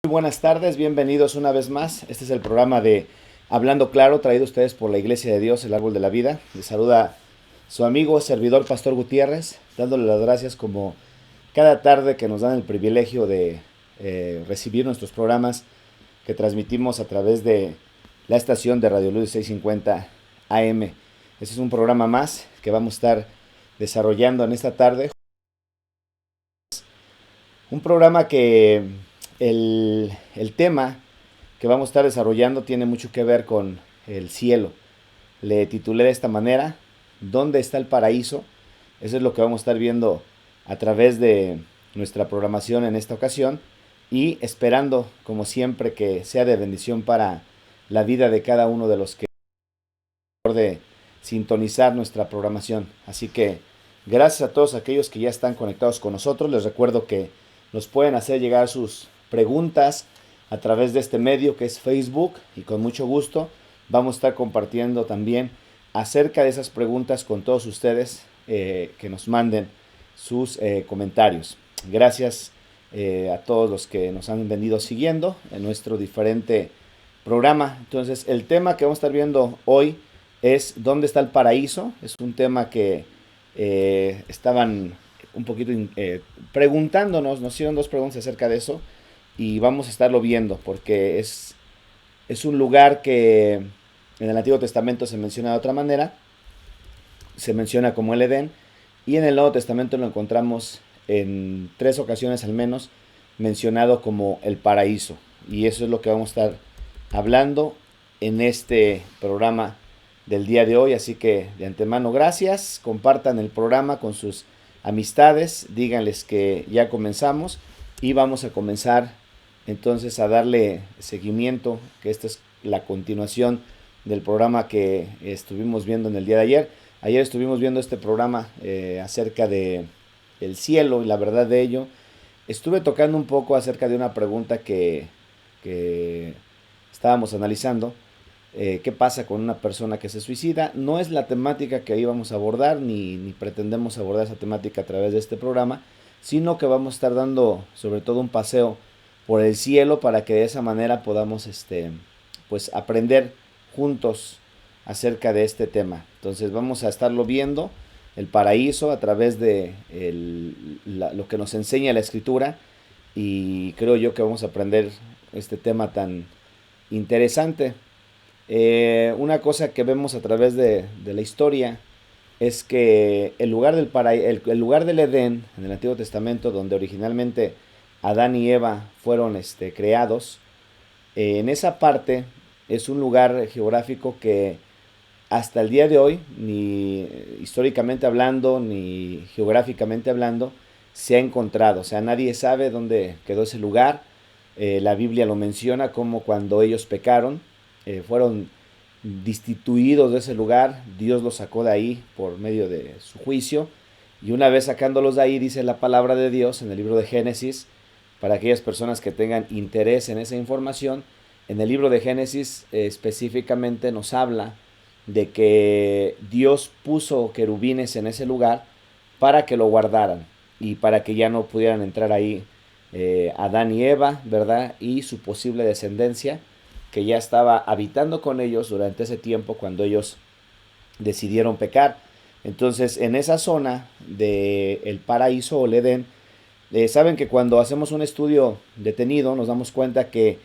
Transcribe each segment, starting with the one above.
Muy buenas tardes, bienvenidos una vez más. Este es el programa de Hablando Claro, traído a ustedes por la Iglesia de Dios, el Árbol de la Vida. Les saluda su amigo, servidor Pastor Gutiérrez, dándole las gracias como cada tarde que nos dan el privilegio de recibir nuestros programas que transmitimos a través de la estación de Radio Luz 650 AM. Este es un programa más que vamos a estar desarrollando en esta tarde. Un programa que el tema que vamos a estar desarrollando tiene mucho que ver con el cielo. Le titulé de esta manera, ¿dónde está el paraíso? Eso es lo que vamos a estar viendo a través de nuestra programación en esta ocasión y esperando, como siempre, que sea de bendición para la vida de cada uno de los que de sintonizar nuestra programación. Así que gracias a todos aquellos que ya están conectados con nosotros. Les recuerdo que nos pueden hacer llegar sus preguntas a través de este medio que es Facebook y con mucho gusto vamos a estar compartiendo también acerca de esas preguntas con todos ustedes que nos manden sus comentarios. Gracias a todos los que nos han venido siguiendo en nuestro diferente programa. Entonces el tema que vamos a estar viendo hoy es ¿dónde está el paraíso? Es un tema que estaban un poquito preguntándonos, nos hicieron dos preguntas acerca de eso y vamos a estarlo viendo porque es un lugar que en el Antiguo Testamento se menciona de otra manera, se menciona como el Edén y en el Nuevo Testamento lo encontramos en 3 ocasiones al menos mencionado como el paraíso y eso es lo que vamos a estar hablando en este programa del día de hoy, así que de antemano gracias, compartan el programa con sus amistades, díganles que ya comenzamos y vamos a comenzar entonces a darle seguimiento, que esta es la continuación del programa que estuvimos viendo en el día de ayer. Ayer estuvimos viendo este programa acerca de el cielo y la verdad de ello. Estuve tocando un poco acerca de una pregunta que estábamos analizando. ¿Qué pasa con una persona que se suicida? No es la temática que íbamos a abordar, ni pretendemos abordar esa temática a través de este programa, sino que vamos a estar dando sobre todo un paseo por el cielo para que de esa manera podamos pues aprender juntos acerca de este tema. Entonces vamos a estarlo viendo, el paraíso, a través de lo que nos enseña la escritura y creo yo que vamos a aprender este tema tan interesante. Una cosa que vemos a través de la historia es que el lugar del Edén en el Antiguo Testamento, donde originalmente Adán y Eva fueron creados, en esa parte es un lugar geográfico que hasta el día de hoy, ni históricamente hablando, ni geográficamente hablando, se ha encontrado. O sea, nadie sabe dónde quedó ese lugar. La Biblia lo menciona como cuando ellos pecaron, fueron destituidos de ese lugar, Dios los sacó de ahí por medio de su juicio, y una vez sacándolos de ahí, dice la palabra de Dios en el libro de Génesis, para aquellas personas que tengan interés en esa información, en el libro de Génesis específicamente nos habla de que Dios puso querubines en ese lugar para que lo guardaran y para que ya no pudieran entrar ahí Adán y Eva, ¿verdad? Y su posible descendencia que ya estaba habitando con ellos durante ese tiempo cuando ellos decidieron pecar. Entonces, en esa zona del paraíso o el Edén, saben que cuando hacemos un estudio detenido nos damos cuenta que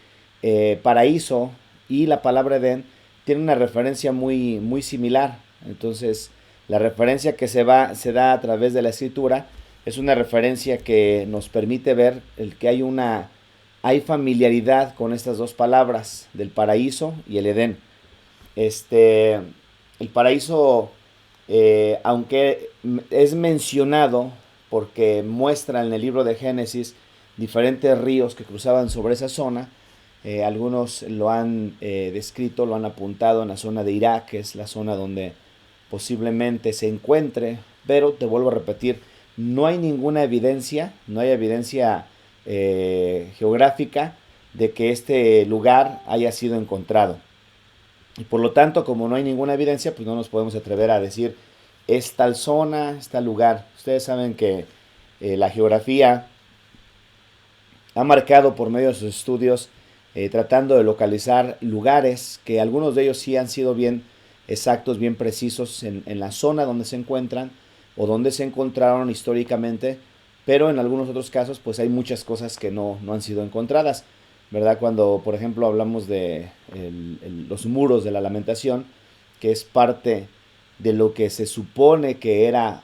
paraíso y la palabra Edén tienen una referencia muy similar. Entonces, la referencia que se da a través de la escritura es una referencia que nos permite ver el que hay familiaridad con estas dos palabras, del paraíso y el Edén. El paraíso, aunque es mencionado porque muestra en el libro de Génesis diferentes ríos que cruzaban sobre esa zona, algunos lo han descrito, lo han apuntado en la zona de Irak, que es la zona donde posiblemente se encuentre, pero te vuelvo a repetir, no hay ninguna evidencia, no hay evidencia geográfica de que este lugar haya sido encontrado. Y por lo tanto, como no hay ninguna evidencia, pues no nos podemos atrever a decir es tal zona, es tal lugar. Ustedes saben que la geografía ha marcado por medio de sus estudios, tratando de localizar lugares que algunos de ellos sí han sido bien exactos, bien precisos en la zona donde se encuentran o donde se encontraron históricamente, pero en algunos otros casos pues hay muchas cosas que no han sido encontradas, ¿verdad? Cuando por ejemplo hablamos de los muros de la lamentación, que es parte de lo que se supone que era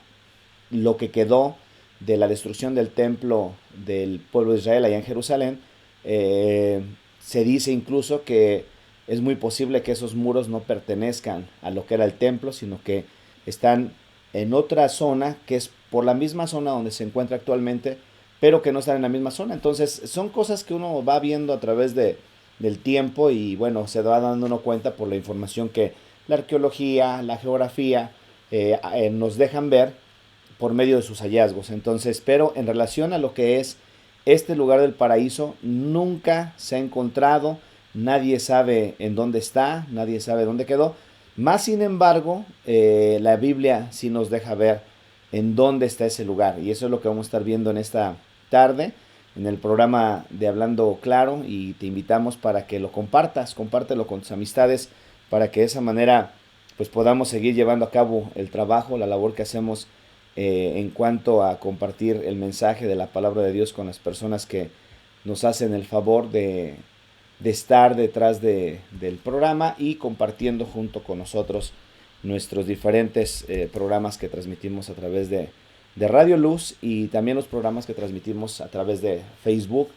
lo que quedó de la destrucción del templo del pueblo de Israel allá en Jerusalén, eh, se dice incluso que es muy posible que esos muros no pertenezcan a lo que era el templo, sino que están en otra zona, que es por la misma zona donde se encuentra actualmente, pero que no están en la misma zona. Entonces, son cosas que uno va viendo a través del tiempo y bueno, se va dando uno cuenta por la información que la arqueología, la geografía nos dejan ver por medio de sus hallazgos. Entonces, pero en relación a lo que es este lugar del paraíso, nunca se ha encontrado, nadie sabe en dónde está, nadie sabe dónde quedó. Más sin embargo, la Biblia sí nos deja ver en dónde está ese lugar. Y eso es lo que vamos a estar viendo en esta tarde, en el programa de Hablando Claro. Y te invitamos para que lo compartas, compártelo con tus amistades, para que de esa manera pues podamos seguir llevando a cabo el trabajo, la labor que hacemos en cuanto a compartir el mensaje de la palabra de Dios con las personas que nos hacen el favor de estar detrás del programa y compartiendo junto con nosotros nuestros diferentes programas que transmitimos a través de Radio Luz y también los programas que transmitimos a través de Facebook.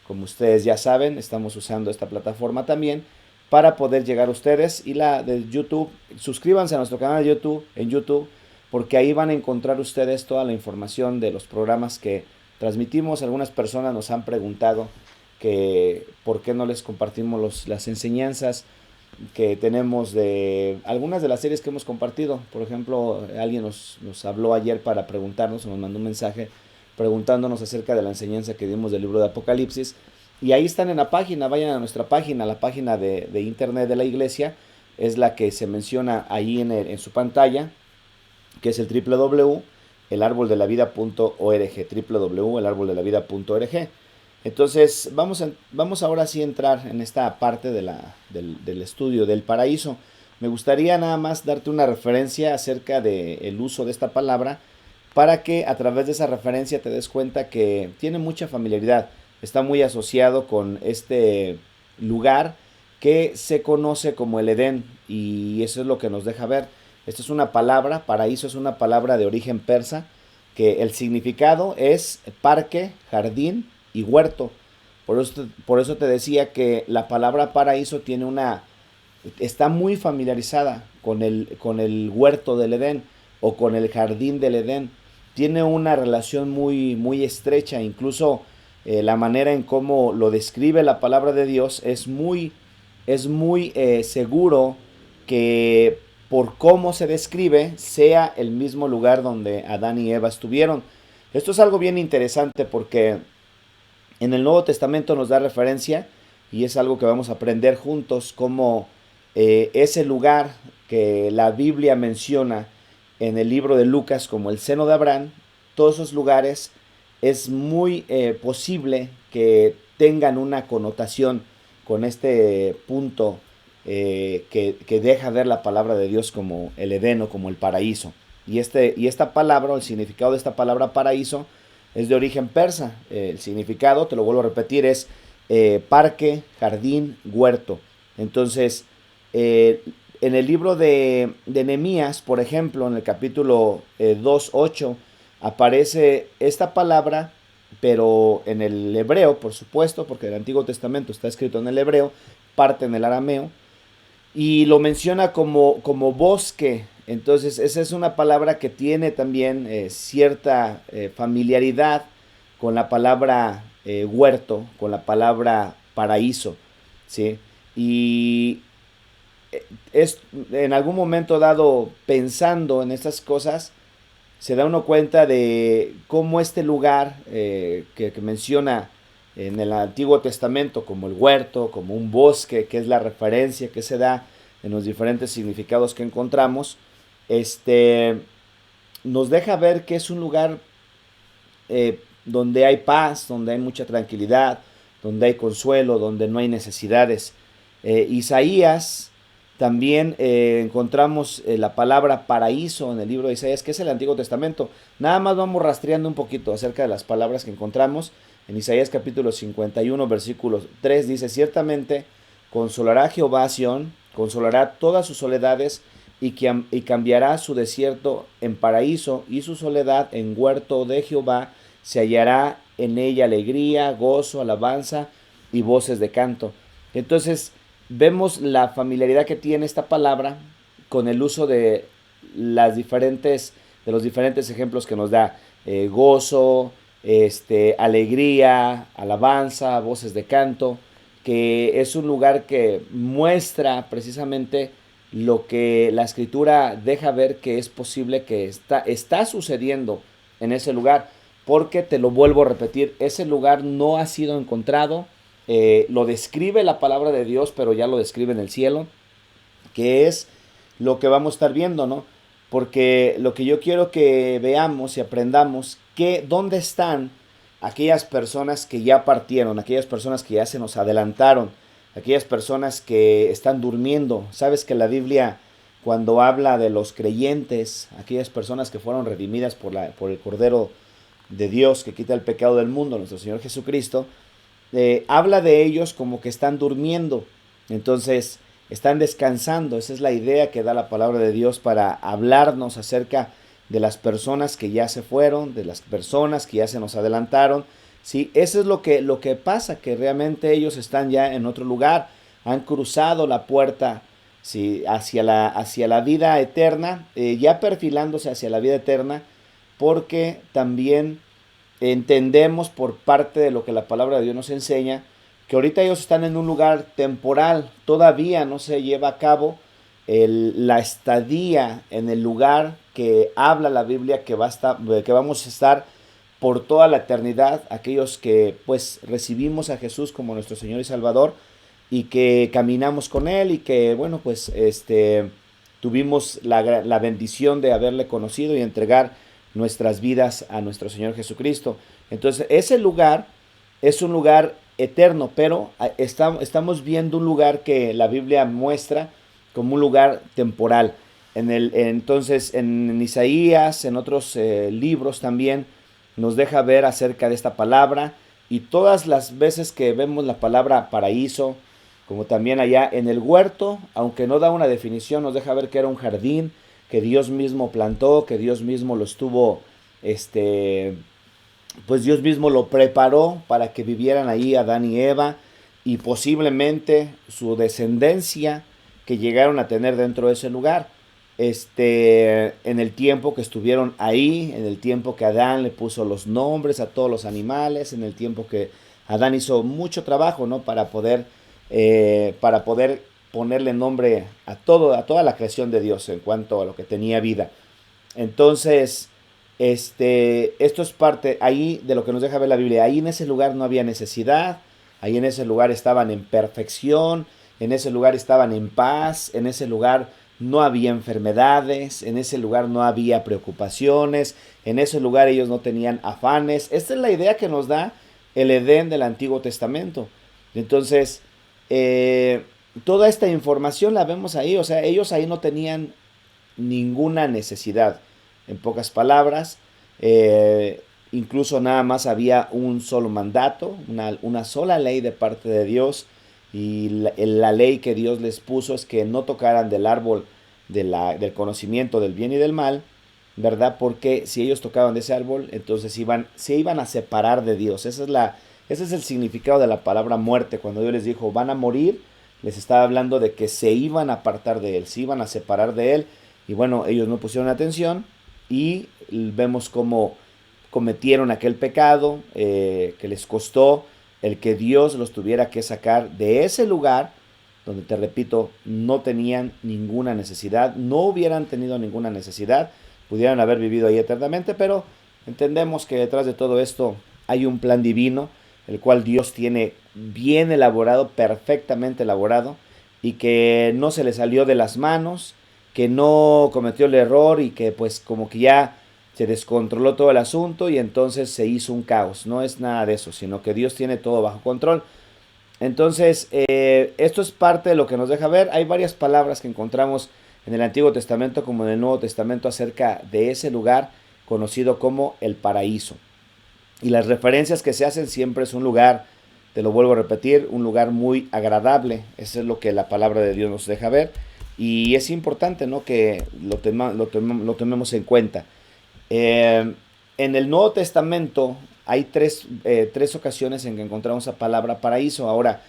Como ustedes ya saben, estamos usando esta plataforma también para poder llegar a ustedes, y la de YouTube. Suscríbanse a nuestro canal de YouTube en YouTube, porque ahí van a encontrar ustedes toda la información de los programas que transmitimos. Algunas personas nos han preguntado que por qué no les compartimos las enseñanzas que tenemos de algunas de las series que hemos compartido. Por ejemplo, alguien nos habló ayer para preguntarnos, nos mandó un mensaje preguntándonos acerca de la enseñanza que dimos del libro de Apocalipsis. Y ahí están en la página, vayan a nuestra página, la página de internet de la iglesia, es la que se menciona ahí en su pantalla, que es el www.elarboldelavida.org, www.elarboldelavida.org. Entonces, vamos ahora sí a entrar en esta parte del estudio del paraíso. Me gustaría nada más darte una referencia acerca del uso de esta palabra, para que a través de esa referencia te des cuenta que tiene mucha familiaridad. Está muy asociado con este lugar que se conoce como el Edén, y eso es lo que nos deja ver. Esta es una palabra, paraíso es una palabra de origen persa, que el significado es parque, jardín y huerto. Por eso te decía que la palabra paraíso está muy familiarizada con el huerto del Edén o con el jardín del Edén. Tiene una relación muy estrecha. Incluso la manera en cómo lo describe la palabra de Dios es muy seguro que por cómo se describe sea el mismo lugar donde Adán y Eva estuvieron. Esto es algo bien interesante porque en el Nuevo Testamento nos da referencia, y es algo que vamos a aprender juntos, como ese lugar que la Biblia menciona en el libro de Lucas como el seno de Abraham. Todos esos lugares es muy posible que tengan una connotación con este punto que deja ver la palabra de Dios como el Edén o como el paraíso. Y esta palabra, el significado de esta palabra paraíso, es de origen persa. El significado, te lo vuelvo a repetir, es parque, jardín, huerto. Entonces, en el libro de Nehemías, por ejemplo, en el capítulo 2:8, aparece esta palabra, pero en el hebreo, por supuesto, porque el Antiguo Testamento está escrito en el hebreo, parte en el arameo, y lo menciona como bosque. Entonces, esa es una palabra que tiene también cierta familiaridad con la palabra huerto, con la palabra paraíso, ¿sí? Y es en algún momento dado, pensando en estas cosas, se da uno cuenta de cómo este lugar que menciona en el Antiguo Testamento como el huerto, como un bosque, que es la referencia que se da en los diferentes significados que encontramos, nos deja ver que es un lugar donde hay paz, donde hay mucha tranquilidad, donde hay consuelo, donde no hay necesidades. Isaías, también encontramos la palabra paraíso en el libro de Isaías, que es el Antiguo Testamento. Nada más vamos rastreando un poquito acerca de las palabras que encontramos. En Isaías capítulo 51, versículo 3 dice: ciertamente consolará Jehová a Sión, consolará todas sus soledades, y cambiará su desierto en paraíso, y su soledad en huerto de Jehová. Se hallará en ella alegría, gozo, alabanza y voces de canto. Entonces vemos la familiaridad que tiene esta palabra con el uso de los diferentes ejemplos que nos da: gozo, alegría, alabanza, voces de canto, que es un lugar que muestra precisamente lo que la escritura deja ver que es posible que está sucediendo en ese lugar, porque te lo vuelvo a repetir, ese lugar no ha sido encontrado. Lo describe la palabra de Dios, pero ya lo describe en el cielo, que es lo que vamos a estar viendo, ¿no? Porque lo que yo quiero que veamos y aprendamos, que dónde están aquellas personas que ya partieron, aquellas personas que ya se nos adelantaron, aquellas personas que están durmiendo. Sabes que la Biblia, cuando habla de los creyentes, aquellas personas que fueron redimidas por el Cordero de Dios que quita el pecado del mundo, nuestro Señor Jesucristo, habla de ellos como que están durmiendo. Entonces están descansando. Esa es la idea que da la palabra de Dios para hablarnos acerca de las personas que ya se fueron, de las personas que ya se nos adelantaron. Sí, eso es lo que pasa, que realmente ellos están ya en otro lugar, han cruzado la puerta, sí, hacia la vida eterna, ya perfilándose hacia la vida eterna, porque también entendemos por parte de lo que la palabra de Dios nos enseña, que ahorita ellos están en un lugar temporal, todavía no se lleva a cabo la estadía en el lugar que habla la Biblia que vamos a estar por toda la eternidad, aquellos que pues recibimos a Jesús como nuestro Señor y Salvador, y que caminamos con Él, y que bueno, pues tuvimos la bendición de haberle conocido y entregar nuestras vidas a nuestro Señor Jesucristo. Entonces ese lugar es un lugar eterno, pero estamos viendo un lugar que la Biblia muestra como un lugar temporal. Entonces en Isaías, en otros libros también, nos deja ver acerca de esta palabra, y todas las veces que vemos la palabra paraíso, como también allá en el huerto, aunque no da una definición, nos deja ver que era un jardín que Dios mismo plantó, que Dios mismo lo estuvo, pues Dios mismo lo preparó para que vivieran ahí Adán y Eva, y posiblemente su descendencia que llegaron a tener dentro de ese lugar. En el tiempo que estuvieron ahí, en el tiempo que Adán le puso los nombres a todos los animales, en el tiempo que Adán hizo mucho trabajo, ¿no? Para poder ponerle nombre a toda la creación de Dios en cuanto a lo que tenía vida. Entonces, esto es parte ahí de lo que nos deja ver la Biblia. Ahí en ese lugar no había necesidad, ahí en ese lugar estaban en perfección, en ese lugar estaban en paz, en ese lugar no había enfermedades, en ese lugar no había preocupaciones, en ese lugar ellos no tenían afanes. Esta es la idea que nos da el Edén del Antiguo Testamento. Entonces, toda esta información la vemos ahí, o sea, ellos ahí no tenían ninguna necesidad. En pocas palabras, incluso nada más había un solo mandato, una sola ley de parte de Dios, y la ley que Dios les puso es que no tocaran del árbol del conocimiento del bien y del mal, ¿verdad? Porque si ellos tocaban de ese árbol, entonces se iban a separar de Dios. Ese es el significado de la palabra muerte. Cuando Dios les dijo, van a morir, les estaba hablando de que se iban a apartar de Él, se iban a separar de Él. Y bueno, ellos no pusieron atención, y vemos cómo cometieron aquel pecado que les costó el que Dios los tuviera que sacar de ese lugar donde, te repito, no tenían ninguna necesidad, no hubieran tenido ninguna necesidad, pudieran haber vivido ahí eternamente, pero entendemos que detrás de todo esto hay un plan divino, el cual Dios tiene bien elaborado, perfectamente elaborado, y que no se le salió de las manos, que no cometió el error, y que pues como que ya se descontroló todo el asunto y entonces se hizo un caos. No es nada de eso, sino que Dios tiene todo bajo control. Entonces, esto es parte de lo que nos deja ver. Hay varias palabras que encontramos en el Antiguo Testamento como en el Nuevo Testamento acerca de ese lugar conocido como el paraíso. Y las referencias que se hacen siempre es un lugar, te lo vuelvo a repetir, un lugar muy agradable. Eso es lo que la palabra de Dios nos deja ver. Y es importante, ¿no?, que lo tomemos en cuenta. En el Nuevo Testamento hay tres ocasiones en que encontramos la palabra paraíso. Ahora,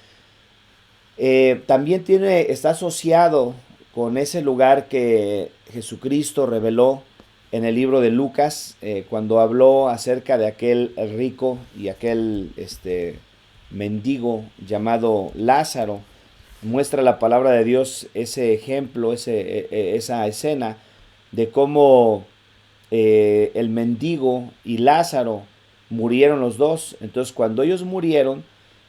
también está asociado con ese lugar que Jesucristo reveló en el libro de Lucas, cuando habló acerca de aquel rico y aquel mendigo llamado Lázaro. Muestra la palabra de Dios ese ejemplo, esa escena de cómo el mendigo y Lázaro murieron los dos. Entonces, cuando ellos murieron,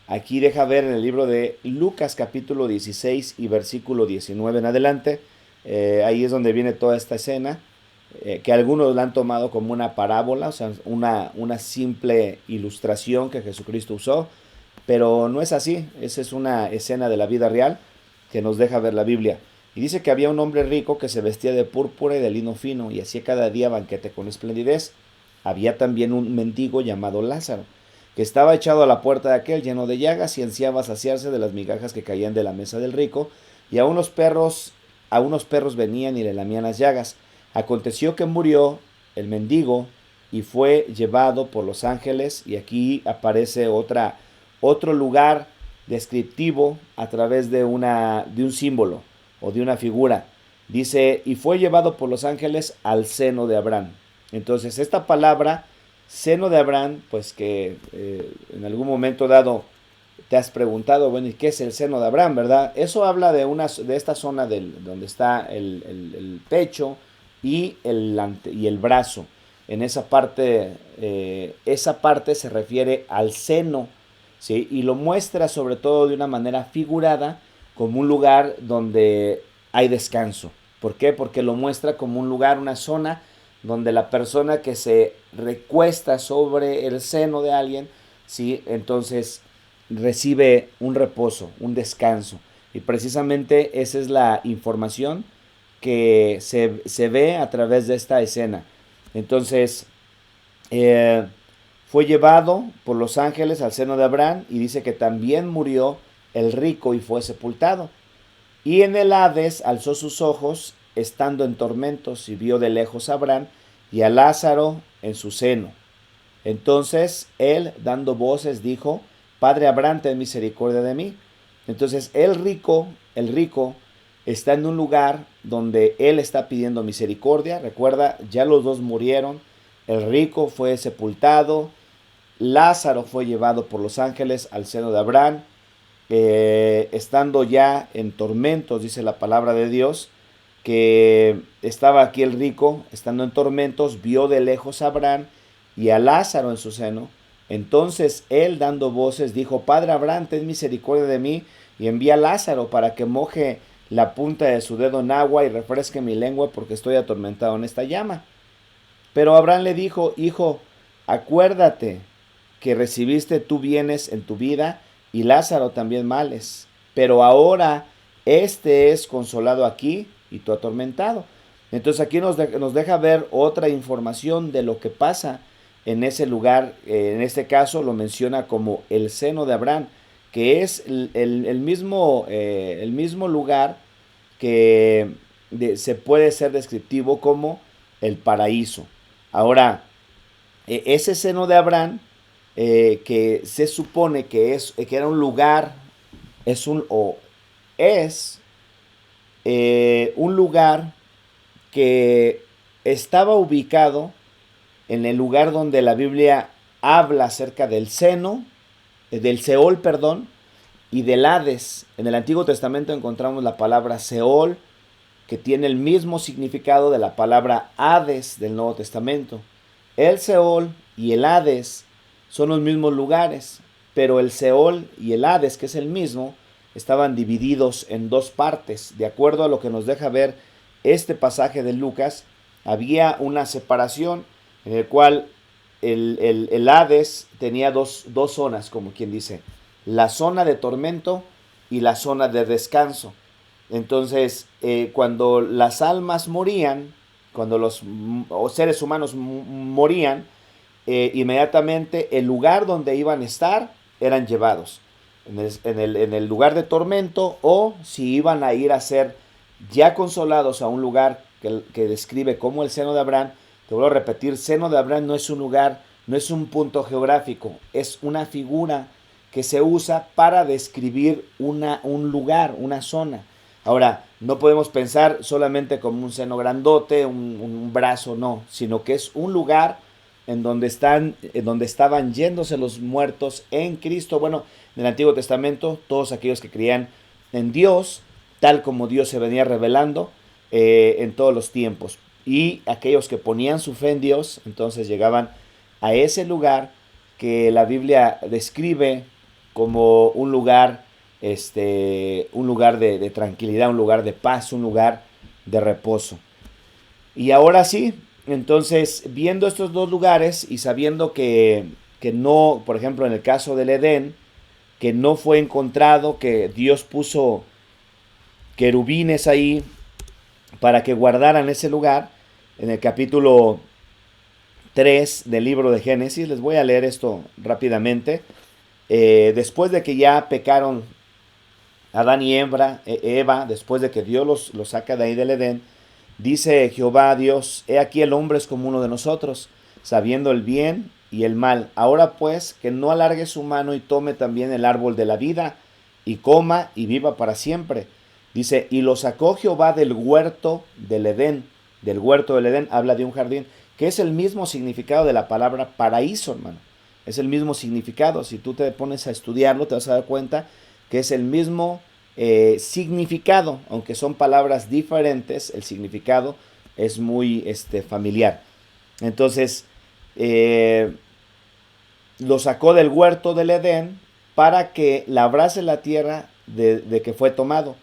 aquí deja ver en el libro de Lucas capítulo 16 y versículo 19 en adelante, ahí es donde viene toda esta escena, que algunos la han tomado como una parábola, o sea, una simple ilustración que Jesucristo usó, pero no es así. Esa es una escena de la vida real que nos deja ver la Biblia. Y dice que había un hombre rico que se vestía de púrpura y de lino fino y hacía cada día banquete con esplendidez. Había también un mendigo llamado Lázaro, que estaba echado a la puerta de aquel lleno de llagas y ansiaba saciarse de las migajas que caían de la mesa del rico, y a unos perros venían y le lamían las llagas. Aconteció que murió el mendigo y fue llevado por los ángeles, y aquí aparece otro lugar descriptivo a través de un símbolo o de una figura. Dice, y fue llevado por los ángeles al seno de Abraham. Entonces, esta palabra, seno de Abraham, pues que en algún momento dado te has preguntado, bueno, ¿y qué es el seno de Abraham, verdad? Eso habla de esta zona donde está el pecho y el brazo. En esa parte se refiere al seno, ¿sí? Y lo muestra sobre todo de una manera figurada, como un lugar donde hay descanso. ¿Por qué? Porque lo muestra como un lugar, una zona donde la persona que se recuesta sobre el seno de alguien, ¿sí?, entonces recibe un reposo, un descanso. Y precisamente esa es la información que se ve a través de esta escena. Entonces, fue llevado por los ángeles al seno de Abraham, y dice que también murió el rico y fue sepultado. Y en el Hades alzó sus ojos, estando en tormentos, y vio de lejos a Abraham y a Lázaro en su seno. Entonces él, dando voces, dijo, Padre Abraham, ten misericordia de mí. Entonces el rico, está en un lugar donde él está pidiendo misericordia. Recuerda, ya los dos murieron. El rico fue sepultado. Lázaro fue llevado por los ángeles al seno de Abraham. Estando ya en tormentos, dice la palabra de Dios, que estaba aquí el rico, estando en tormentos, vio de lejos a Abraham y a Lázaro en su seno. Entonces él, dando voces, dijo, Padre Abraham, ten misericordia de mí, y envía a Lázaro para que moje la punta de su dedo en agua y refresque mi lengua, porque estoy atormentado en esta llama. Pero Abraham le dijo, Hijo, acuérdate que recibiste tú bienes en tu vida, y Lázaro también males. Pero ahora este es consolado aquí y tú atormentado. Entonces aquí nos deja ver otra información de lo que pasa en ese lugar. En este caso lo menciona como el seno de Abraham, que es el mismo lugar que se puede ser descriptivo como el paraíso. Ahora, ese seno de Abraham, que se supone que era un lugar, es un lugar que estaba ubicado en el lugar donde la Biblia habla acerca del Seol, perdón, y del Hades. En el Antiguo Testamento encontramos la palabra Seol, que tiene el mismo significado de la palabra Hades del Nuevo Testamento. El Seol y el Hades son los mismos lugares, pero el Seol y el Hades, que es el mismo, estaban divididos en dos partes. De acuerdo a lo que nos deja ver este pasaje de Lucas, había una separación en el cual el Hades tenía dos zonas, como quien dice. la zona de tormento y la zona de descanso. Entonces, cuando las almas morían, cuando los seres humanos morían, inmediatamente el lugar donde iban a estar eran llevados en el lugar de tormento, o si iban a ir a ser ya consolados a un lugar que describe como el seno de Abraham. Te vuelvo a repetir, seno de Abraham no es un lugar, no es un punto geográfico, es una figura que se usa para describir un lugar, una zona. Ahora, no podemos pensar solamente como un seno grandote, un brazo, no, sino que es un lugar en donde estaban yéndose los muertos en Cristo. Bueno, en el Antiguo Testamento, todos aquellos que creían en Dios, tal como Dios se venía revelando en todos los tiempos. Y aquellos que ponían su fe en Dios, entonces llegaban a ese lugar que la Biblia describe como un lugar, un lugar de tranquilidad, un lugar de paz, un lugar de reposo. Y ahora sí, entonces, viendo estos dos lugares y sabiendo que no, por ejemplo, en el caso del Edén, que no fue encontrado, que Dios puso querubines ahí para que guardaran ese lugar, en el capítulo 3 del libro de Génesis, les voy a leer esto rápidamente. Después de que ya pecaron Adán y Eva, después de que Dios los saca de ahí del Edén, dice Jehová a Dios: he aquí el hombre es como uno de nosotros, sabiendo el bien y el mal. Ahora pues, que no alargue su mano y tome también el árbol de la vida, y coma y viva para siempre. Dice, y lo sacó Jehová del huerto del Edén. Del huerto del Edén habla de un jardín, que es el mismo significado de la palabra paraíso, hermano. Es el mismo significado. Si tú te pones a estudiarlo, te vas a dar cuenta que es el mismo significado, aunque son palabras diferentes, el significado es muy familiar. Entonces, lo sacó del huerto del Edén para que labrase la tierra de que fue tomado.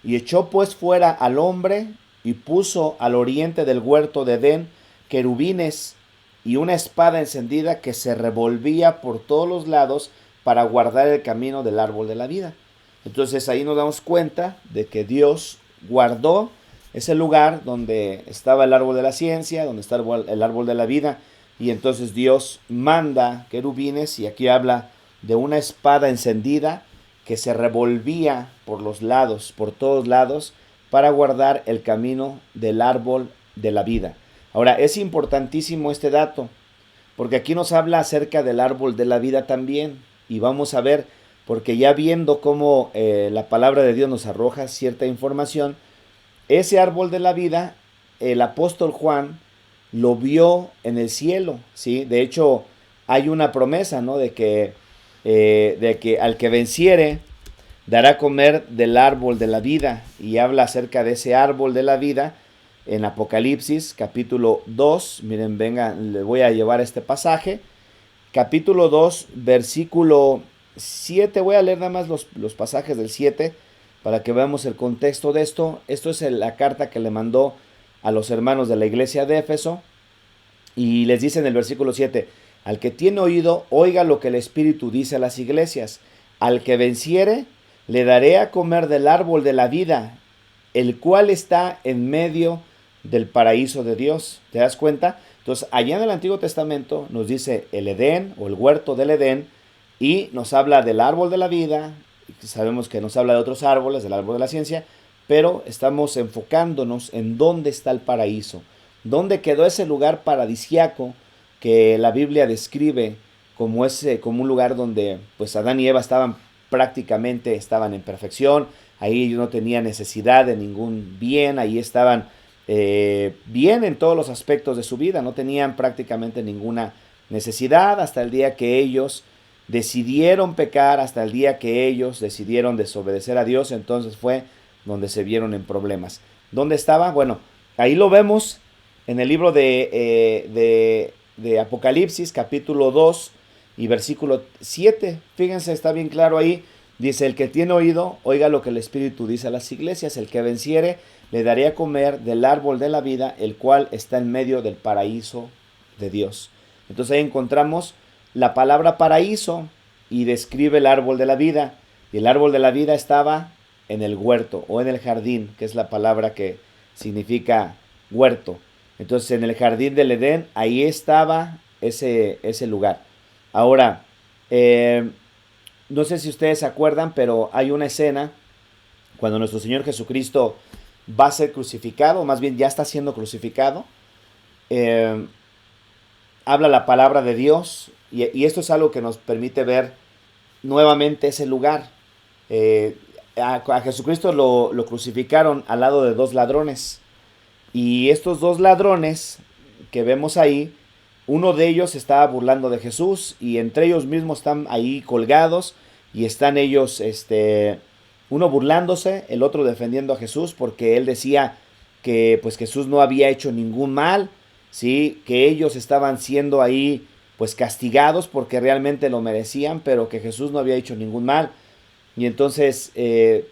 Y echó pues fuera al hombre y puso al oriente del huerto de Edén querubines y una espada encendida que se revolvía por todos los lados para guardar el camino del árbol de la vida. Entonces ahí nos damos cuenta de que Dios guardó ese lugar donde estaba el árbol de la ciencia, donde está el árbol de la vida, y entonces Dios manda querubines, y aquí habla de una espada encendida que se revolvía por los lados, por todos lados, para guardar el camino del árbol de la vida. Ahora, es importantísimo este dato, porque aquí nos habla acerca del árbol de la vida también, y vamos a ver, porque ya viendo cómo la palabra de Dios nos arroja cierta información, ese árbol de la vida, el apóstol Juan lo vio en el cielo, ¿sí? De hecho, hay una promesa, ¿no? De que al que venciere dará a comer del árbol de la vida, y habla acerca de ese árbol de la vida en Apocalipsis capítulo 2. Miren, vengan, les voy a llevar este pasaje. Capítulo 2, versículo 7. Voy a leer nada más los pasajes del 7 para que veamos el contexto de esto. Esto es la carta que le mandó a los hermanos de la iglesia de Éfeso, y les dice en el versículo 7: al que tiene oído, oiga lo que el Espíritu dice a las iglesias. Al que venciere, le daré a comer del árbol de la vida, el cual está en medio del paraíso de Dios. ¿Te das cuenta? Entonces, allá en el Antiguo Testamento nos dice el Edén o el huerto del Edén, y nos habla del árbol de la vida. Sabemos que nos habla de otros árboles, del árbol de la ciencia, pero estamos enfocándonos en dónde está el paraíso, dónde quedó ese lugar paradisiaco que la Biblia describe como un lugar donde pues Adán y Eva estaban en perfección. Ahí ellos no tenían necesidad de ningún bien, ahí estaban bien en todos los aspectos de su vida, no tenían prácticamente ninguna necesidad hasta el día que ellos decidieron pecar, hasta el día que ellos decidieron desobedecer a Dios. Entonces fue donde se vieron en problemas. ¿Dónde estaba? Bueno, ahí lo vemos en el libro de Apocalipsis, capítulo 2 y versículo 7. Fíjense, está bien claro ahí. Dice: el que tiene oído, oiga lo que el Espíritu dice a las iglesias. El que venciere, le daré a comer del árbol de la vida, el cual está en medio del paraíso de Dios. Entonces ahí encontramos la palabra paraíso. y describe el árbol de la vida. Y el árbol de la vida estaba en el huerto o en el jardín, que es la palabra que significa huerto. Entonces en el jardín del Edén, ahí estaba ese lugar. Ahora, no sé si ustedes se acuerdan, pero hay una escena cuando nuestro Señor Jesucristo va a ser crucificado, o más bien ya está siendo crucificado. Habla la palabra de Dios y esto es algo que nos permite ver nuevamente ese lugar. A Jesucristo lo crucificaron al lado de dos ladrones. Y estos dos ladrones que vemos ahí, uno de ellos estaba burlando de Jesús y entre ellos mismos están ahí colgados y están ellos, uno burlándose, el otro defendiendo a Jesús porque él decía que pues Jesús no había hecho ningún mal, ¿sí? Que ellos estaban siendo ahí pues castigados porque realmente lo merecían, pero que Jesús no había hecho ningún mal. Y entonces de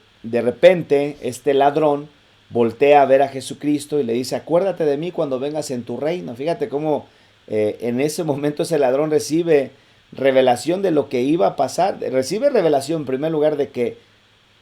repente este ladrón voltea a ver a Jesucristo y le dice, acuérdate de mí cuando vengas en tu reino. Fíjate cómo en ese momento ese ladrón recibe revelación de lo que iba a pasar. Recibe revelación en primer lugar de que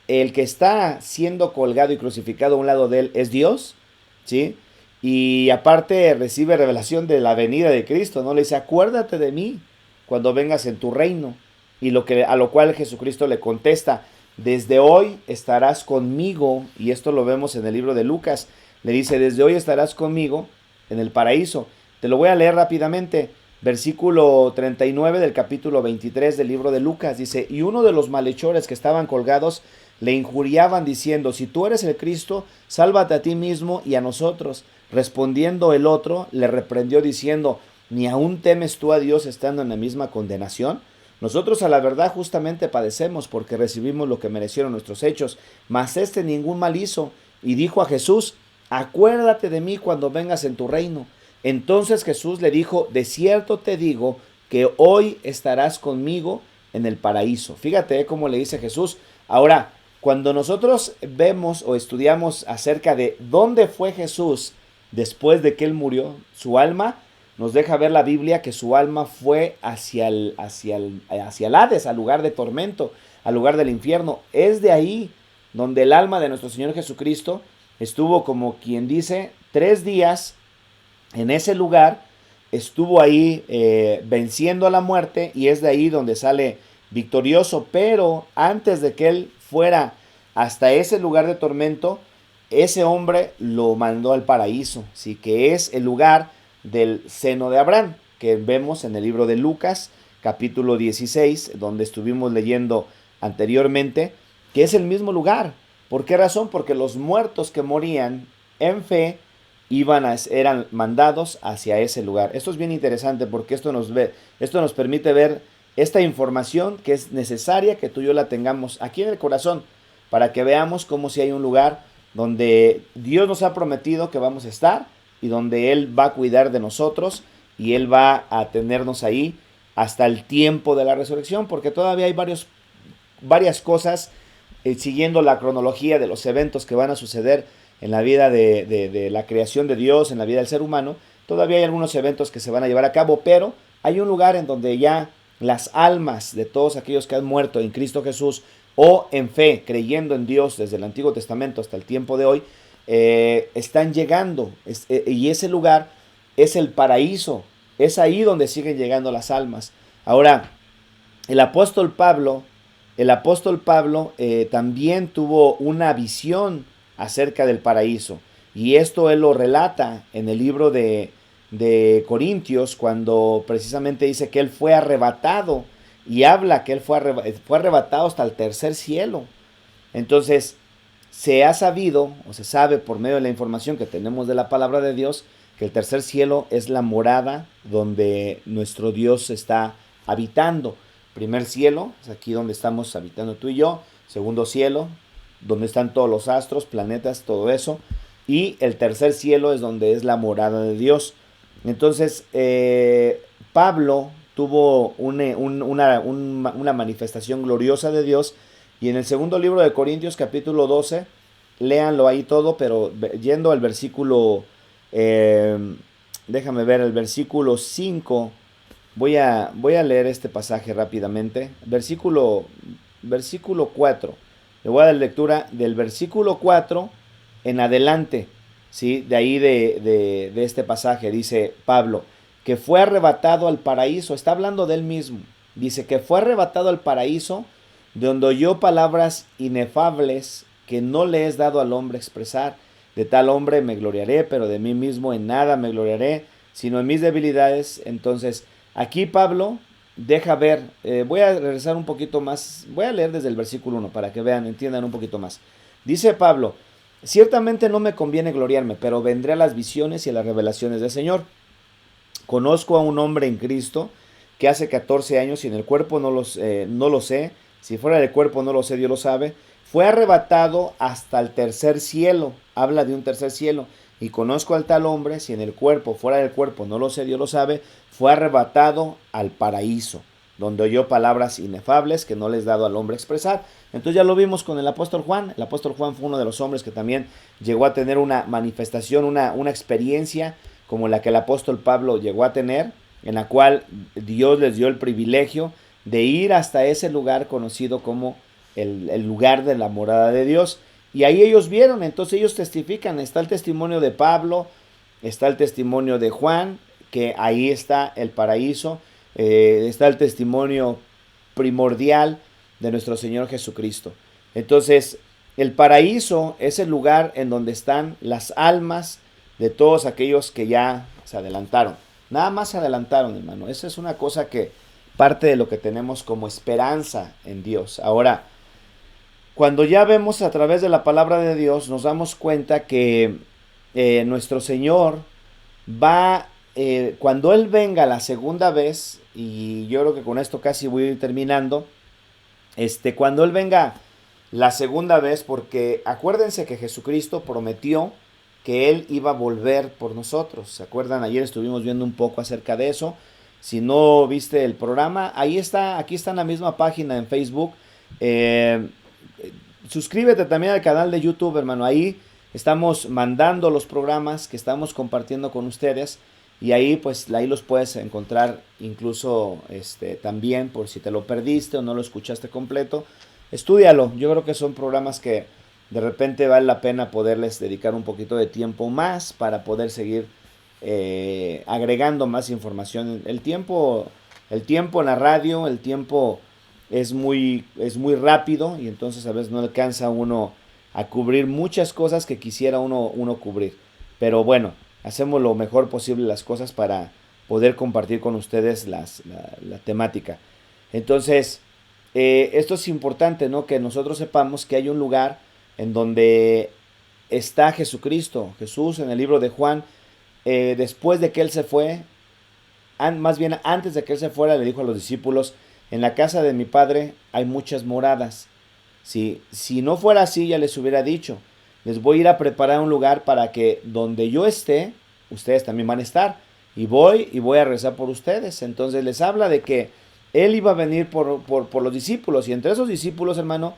el que está siendo colgado y crucificado a un lado de él es Dios, ¿sí? Y aparte recibe revelación de la venida de Cristo, ¿no? Le dice, acuérdate de mí cuando vengas en tu reino. Y a lo cual Jesucristo le contesta, desde hoy estarás conmigo, y esto lo vemos en el libro de Lucas, le dice, desde hoy estarás conmigo en el paraíso. Te lo voy a leer rápidamente, versículo 39 del capítulo 23 del libro de Lucas, dice, y uno de los malhechores que estaban colgados le injuriaban diciendo, si tú eres el Cristo, sálvate a ti mismo y a nosotros. Respondiendo el otro, le reprendió diciendo, ¿ni aún temes tú a Dios estando en la misma condenación? Nosotros a la verdad justamente padecemos porque recibimos lo que merecieron nuestros hechos, mas este ningún mal hizo. Y dijo a Jesús, acuérdate de mí cuando vengas en tu reino. Entonces Jesús le dijo, de cierto te digo que hoy estarás conmigo en el paraíso. Fíjate cómo le dice Jesús. Ahora, cuando nosotros vemos o estudiamos acerca de dónde fue Jesús después de que él murió, su alma, nos deja ver la Biblia que su alma fue hacia el Hades, al lugar de tormento, al lugar del infierno. Es de ahí donde el alma de nuestro Señor Jesucristo estuvo, como quien dice, 3 días en ese lugar, estuvo ahí venciendo a la muerte y es de ahí donde sale victorioso. Pero antes de que él fuera hasta ese lugar de tormento, ese hombre lo mandó al paraíso, ¿sí? Que es el lugar del seno de Abraham, que vemos en el libro de Lucas, capítulo 16, donde estuvimos leyendo anteriormente, que es el mismo lugar. ¿Por qué razón? Porque los muertos que morían en fe eran mandados hacia ese lugar. Esto es bien interesante porque esto nos permite ver esta información que es necesaria que tú y yo la tengamos aquí en el corazón, para que veamos cómo si hay un lugar donde Dios nos ha prometido que vamos a estar y donde Él va a cuidar de nosotros y Él va a tenernos ahí hasta el tiempo de la resurrección, porque todavía hay varias cosas siguiendo la cronología de los eventos que van a suceder en la vida de la creación de Dios, en la vida del ser humano. Todavía hay algunos eventos que se van a llevar a cabo, pero hay un lugar en donde ya las almas de todos aquellos que han muerto en Cristo Jesús o en fe, creyendo en Dios desde el Antiguo Testamento hasta el tiempo de hoy, están llegando, y ese lugar es el paraíso, es ahí donde siguen llegando las almas. Ahora, el apóstol Pablo también tuvo una visión acerca del paraíso, y esto él lo relata en el libro de Corintios, cuando precisamente dice que él fue arrebatado, y habla que él fue arrebatado hasta el tercer cielo. Entonces, se ha sabido, o se sabe por medio de la información que tenemos de la palabra de Dios, que el tercer cielo es la morada donde nuestro Dios está habitando. Primer cielo, es aquí donde estamos habitando tú y yo. Segundo cielo, donde están todos los astros, planetas, todo eso. Y el tercer cielo es donde es la morada de Dios. Entonces, Pablo tuvo una manifestación gloriosa de Dios. Y en el segundo libro de Corintios, capítulo 12, léanlo ahí todo, pero yendo al versículo, déjame ver, el versículo 5 Voy a leer este pasaje rápidamente. Versículo 4. Le voy a dar lectura del versículo 4 en adelante. ¿Sí? De ahí de este pasaje dice Pablo, que fue arrebatado al paraíso. Está hablando de él mismo. Dice que fue arrebatado al paraíso, de donde oyó palabras inefables que no le es dado al hombre expresar. De tal hombre me gloriaré, pero de mí mismo en nada me gloriaré, sino en mis debilidades. Entonces, aquí Pablo deja ver, voy a regresar un poquito más, voy a leer desde el versículo 1 para que vean, entiendan un poquito más. Dice Pablo, ciertamente no me conviene gloriarme, pero vendré a las visiones y a las revelaciones del Señor. Conozco a un hombre en Cristo que hace 14 años y en el cuerpo no lo sé, si fuera del cuerpo no lo sé, Dios lo sabe, fue arrebatado hasta el tercer cielo, habla de un tercer cielo, y conozco al tal hombre, si en el cuerpo, fuera del cuerpo, no lo sé, Dios lo sabe, fue arrebatado al paraíso, donde oyó palabras inefables que no les dado al hombre expresar. Entonces ya lo vimos con el apóstol Juan. El apóstol Juan fue uno de los hombres que también llegó a tener una manifestación, una experiencia como la que el apóstol Pablo llegó a tener, en la cual Dios les dio el privilegio de ir hasta ese lugar conocido como el lugar de la morada de Dios. Y ahí ellos vieron, entonces ellos testifican, está el testimonio de Pablo, está el testimonio de Juan, que ahí está el paraíso, está el testimonio primordial de nuestro Señor Jesucristo. Entonces, el paraíso es el lugar en donde están las almas de todos aquellos que ya se adelantaron. Nada más se adelantaron, hermano. Esa es una cosa que parte de lo que tenemos como esperanza en Dios. Ahora, cuando ya vemos a través de la palabra de Dios, nos damos cuenta que nuestro Señor va, cuando Él venga la segunda vez, y yo creo que con esto casi voy a ir terminando, cuando Él venga la segunda vez, porque acuérdense que Jesucristo prometió que Él iba a volver por nosotros. ¿Se acuerdan? Ayer estuvimos viendo un poco acerca de eso. Si no viste el programa, ahí está, aquí está en la misma página en Facebook. Eh, Suscríbete también al canal de YouTube, hermano. Ahí estamos mandando los programas que estamos compartiendo con ustedes. Y ahí pues ahí los puedes encontrar incluso también por si te lo perdiste o no lo escuchaste completo. Estúdialo. Yo creo que son programas que de repente vale la pena poderles dedicar un poquito de tiempo más para poder seguir agregando más información. El tiempo en la radio, el tiempo es muy rápido y entonces a veces no alcanza uno a cubrir muchas cosas que quisiera uno cubrir. Pero bueno, hacemos lo mejor posible las cosas para poder compartir con ustedes la temática. Entonces, esto es importante, ¿no? Que nosotros sepamos que hay un lugar en donde está Jesucristo. Jesús en el libro de Juan, después de que Él se fue, más bien antes de que Él se fuera, le dijo a los discípulos, en la casa de mi Padre hay muchas moradas. Si no fuera así, ya les hubiera dicho, les voy a ir a preparar un lugar para que donde yo esté, ustedes también van a estar. Y voy a rezar por ustedes. Entonces les habla de que Él iba a venir por los discípulos. Y entre esos discípulos, hermano,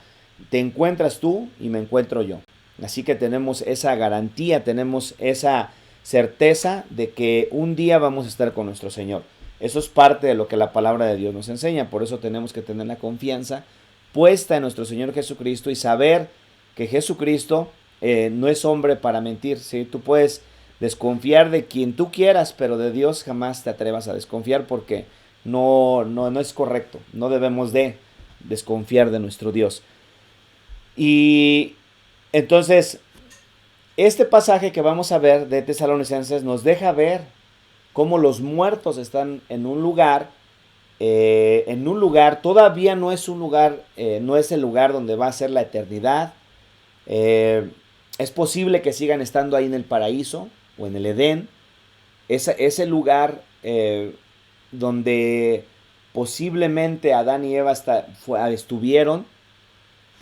te encuentras tú y me encuentro yo. Así que tenemos esa garantía, tenemos esa certeza de que un día vamos a estar con nuestro Señor. Eso es parte de lo que la palabra de Dios nos enseña. Por eso tenemos que tener la confianza puesta en nuestro Señor Jesucristo y saber que Jesucristo no es hombre para mentir. ¿Sí? Tú puedes desconfiar de quien tú quieras, pero de Dios jamás te atrevas a desconfiar porque no es correcto. No debemos de desconfiar de nuestro Dios. Y entonces, este pasaje que vamos a ver de Tesalonicenses nos deja ver cómo los muertos están en un lugar, todavía no es un lugar, no es el lugar donde va a ser la eternidad. Es posible que sigan estando ahí en el paraíso o en el Edén. Ese lugar donde posiblemente Adán y Eva estuvieron.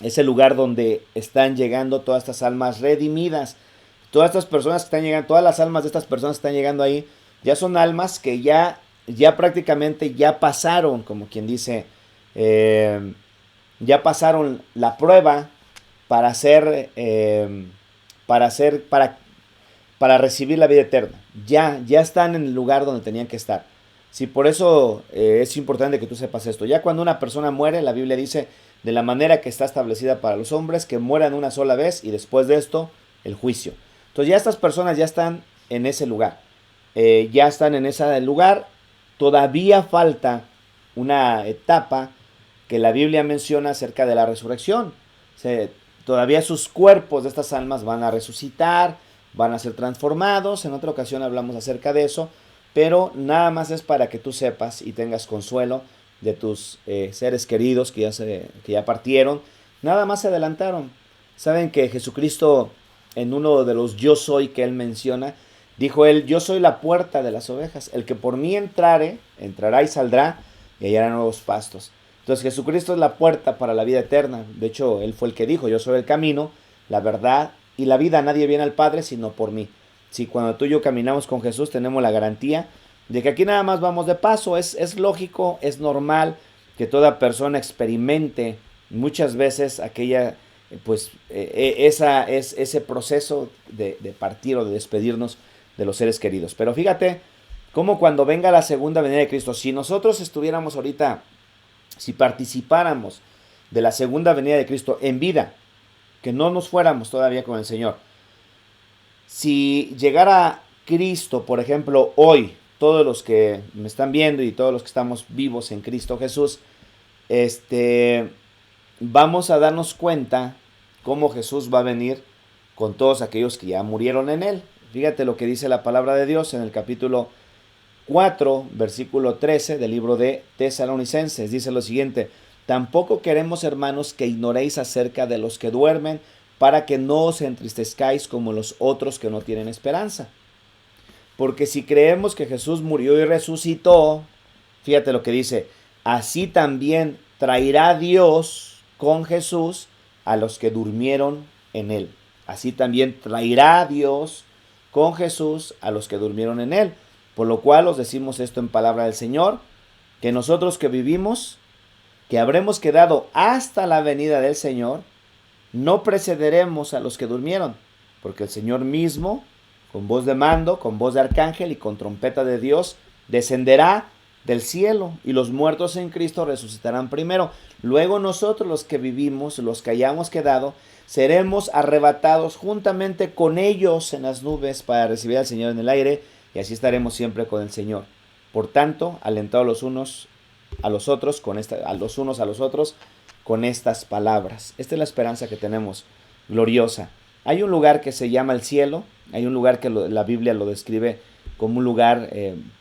Es el lugar donde están llegando todas estas almas redimidas. Todas estas personas que están llegando, todas las almas de estas personas que están llegando ahí, ya son almas que ya prácticamente ya pasaron, como quien dice, ya pasaron la prueba para para recibir la vida eterna. Ya están en el lugar donde tenían que estar. Sí, por eso es importante que tú sepas esto. Ya cuando una persona muere, la Biblia dice, de la manera que está establecida para los hombres, que mueran una sola vez y después de esto, el juicio. Entonces ya estas personas ya están en ese lugar. Ya están en ese lugar. Todavía falta una etapa que la Biblia menciona acerca de la resurrección. Todavía sus cuerpos de estas almas van a resucitar, van a ser transformados. En otra ocasión hablamos acerca de eso, pero nada más es para que tú sepas y tengas consuelo de tus seres queridos que ya partieron. Nada más se adelantaron. Saben que Jesucristo, en uno de los yo soy que él menciona, dijo él: yo soy la puerta de las ovejas, el que por mí entrare, entrará y saldrá y hallará nuevos pastos. Entonces Jesucristo es la puerta para la vida eterna. De hecho, él fue el que dijo: yo soy el camino, la verdad y la vida. Nadie viene al Padre sino por mí. Si cuando tú y yo caminamos con Jesús, tenemos la garantía de que aquí nada más vamos de paso. Es lógico, es normal que toda persona experimente muchas veces aquella, ese proceso de partir o de despedirnos de los seres queridos. Pero fíjate cómo cuando venga la segunda venida de Cristo, si nosotros estuviéramos ahorita, si participáramos de la segunda venida de Cristo en vida, que no nos fuéramos todavía con el Señor, si llegara Cristo, por ejemplo, hoy, todos los que me están viendo y todos los que estamos vivos en Cristo Jesús, vamos a darnos cuenta cómo Jesús va a venir con todos aquellos que ya murieron en Él. Fíjate lo que dice la palabra de Dios en el capítulo 4, versículo 13 del libro de Tesalonicenses. Dice lo siguiente: tampoco queremos, hermanos, que ignoréis acerca de los que duermen, para que no os entristezcáis como los otros que no tienen esperanza. Porque si creemos que Jesús murió y resucitó, fíjate lo que dice: así también traerá Dios con Jesús a los que durmieron en Él. Así también traerá Dios con Jesús a los que durmieron en Él. Por lo cual os decimos esto en palabra del Señor, que nosotros que vivimos, que habremos quedado hasta la venida del Señor, no precederemos a los que durmieron, porque el Señor mismo, con voz de mando, con voz de arcángel y con trompeta de Dios, descenderá del cielo, y los muertos en Cristo resucitarán primero. Luego nosotros, los que vivimos, los que hayamos quedado, seremos arrebatados juntamente con ellos en las nubes para recibir al Señor en el aire, y así estaremos siempre con el Señor. Por tanto, alentados los unos a los otros con estas palabras. Esta es la esperanza que tenemos, gloriosa. Hay un lugar que se llama el cielo. Hay un lugar que la Biblia lo describe como un lugar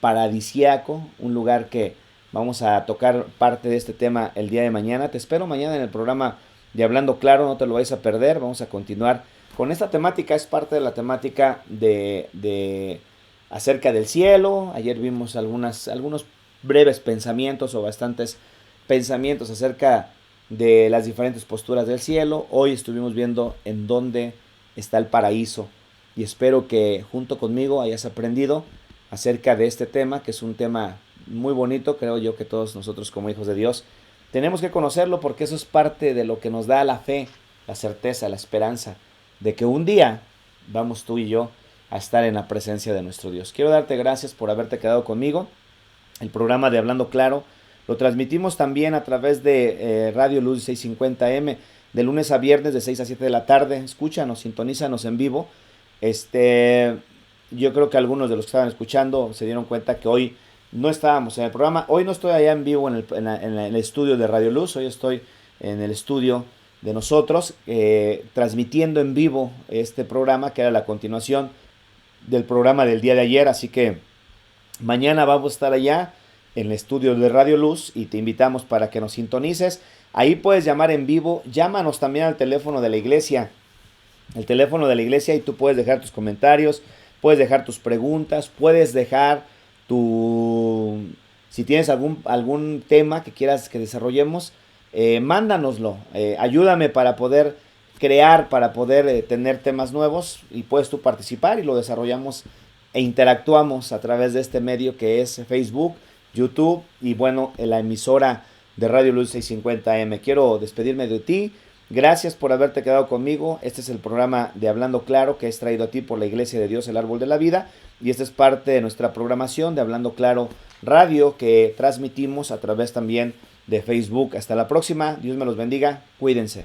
paradisiaco, un lugar que vamos a tocar parte de este tema el día de mañana. Te espero mañana en el programa de Hablando Claro, no te lo vais a perder. Vamos a continuar con esta temática. Es parte de la temática de acerca del cielo. Ayer vimos algunos breves pensamientos o bastantes pensamientos acerca de las diferentes posturas del cielo. Hoy estuvimos viendo en dónde está el paraíso, y espero que junto conmigo hayas aprendido acerca de este tema, que es un tema muy bonito. Creo yo que todos nosotros como hijos de Dios tenemos que conocerlo, porque eso es parte de lo que nos da la fe, la certeza, la esperanza de que un día vamos tú y yo a estar en la presencia de nuestro Dios. Quiero darte gracias por haberte quedado conmigo. El programa de Hablando Claro lo transmitimos también a través de Radio Luz 650M, de lunes a viernes de 6 a 7 de la tarde. Escúchanos, sintonízanos en vivo. Yo creo que algunos de los que estaban escuchando se dieron cuenta que hoy no estábamos en el programa. Hoy no estoy allá en vivo en el estudio de Radio Luz. Hoy estoy en el estudio de nosotros, transmitiendo en vivo este programa, que era la continuación del programa del día de ayer. Así que mañana vamos a estar allá en el estudio de Radio Luz y te invitamos para que nos sintonices. Ahí puedes llamar en vivo. Llámanos también al teléfono de la iglesia. El teléfono de la iglesia, y tú puedes dejar tus comentarios, puedes dejar tus preguntas, puedes dejar si tienes algún tema que quieras que desarrollemos, mándanoslo. Ayúdame para poder crear, para poder tener temas nuevos, y puedes tú participar y lo desarrollamos e interactuamos a través de este medio que es Facebook, YouTube y bueno, en la emisora de Radio Luz 650M. Quiero despedirme de ti. Gracias por haberte quedado conmigo. Este es el programa de Hablando Claro, que es traído a ti por la Iglesia de Dios, el Árbol de la Vida, y esta es parte de nuestra programación de Hablando Claro radio que transmitimos a través también de Facebook. Hasta la próxima, Dios me los bendiga, cuídense.